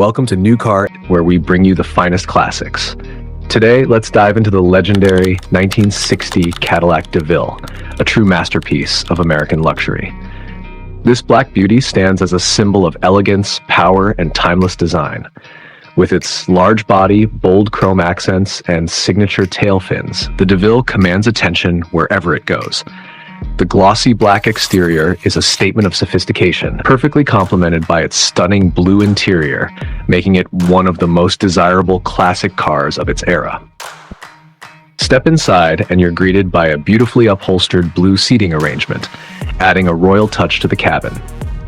Welcome to New Car, where we bring you the finest classics. Today, let's dive into the legendary 1960 Cadillac DeVille, a true masterpiece of American luxury. This black beauty stands as a symbol of elegance, power, and timeless design. With its large body, bold chrome accents, and signature tailfins, the DeVille commands attention wherever it goes. The glossy black exterior is a statement of sophistication, perfectly complemented by its stunning blue interior, making it one of the most desirable classic cars of its era. Step inside and you're greeted by a beautifully upholstered blue seating arrangement, adding a royal touch to the cabin.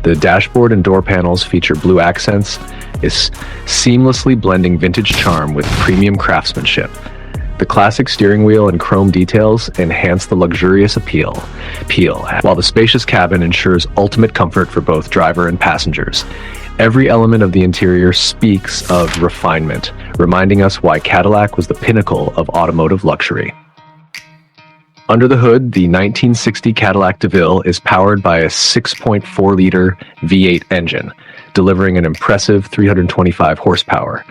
The dashboard and door panels feature blue accents, is seamlessly blending vintage charm with premium craftsmanship. The classic steering wheel and chrome details enhance the luxurious appeal, while the spacious cabin ensures ultimate comfort for both driver and passengers. Every element of the interior speaks of refinement, reminding us why Cadillac was the pinnacle of automotive luxury. Under the hood, the 1960 Cadillac DeVille is powered by a 6.4-liter V8 engine, delivering an impressive 325 horsepower.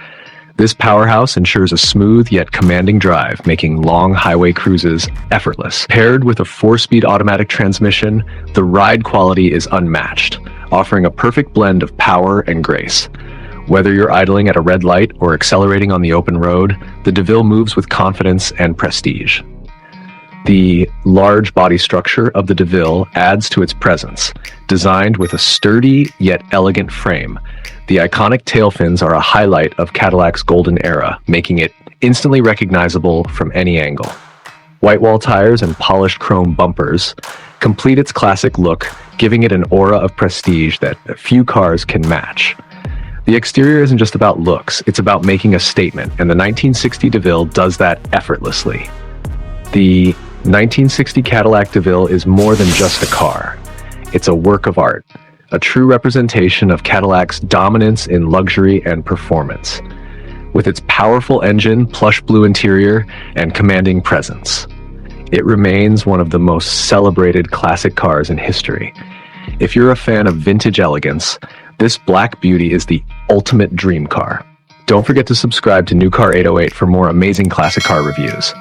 This powerhouse ensures a smooth yet commanding drive, making long highway cruises effortless. Paired with a 4-speed automatic transmission, the ride quality is unmatched, offering a perfect blend of power and grace. Whether you're idling at a red light or accelerating on the open road, the DeVille moves with confidence and prestige. The large body structure of the DeVille adds to its presence, designed with a sturdy yet elegant frame. The iconic tailfins are a highlight of Cadillac's golden era, making it instantly recognizable from any angle. White wall tires and polished chrome bumpers complete its classic look, giving it an aura of prestige that few cars can match. The exterior isn't just about looks, it's about making a statement, and the 1960 DeVille does that effortlessly. The 1960 Cadillac DeVille is more than just a car. It's a work of art, a true representation of Cadillac's dominance in luxury and performance. With its powerful engine, plush blue interior, and commanding presence, it remains one of the most celebrated classic cars in history. If you're a fan of vintage elegance, this black beauty is the ultimate dream car. Don't forget to subscribe to New Car 808 for more amazing classic car reviews.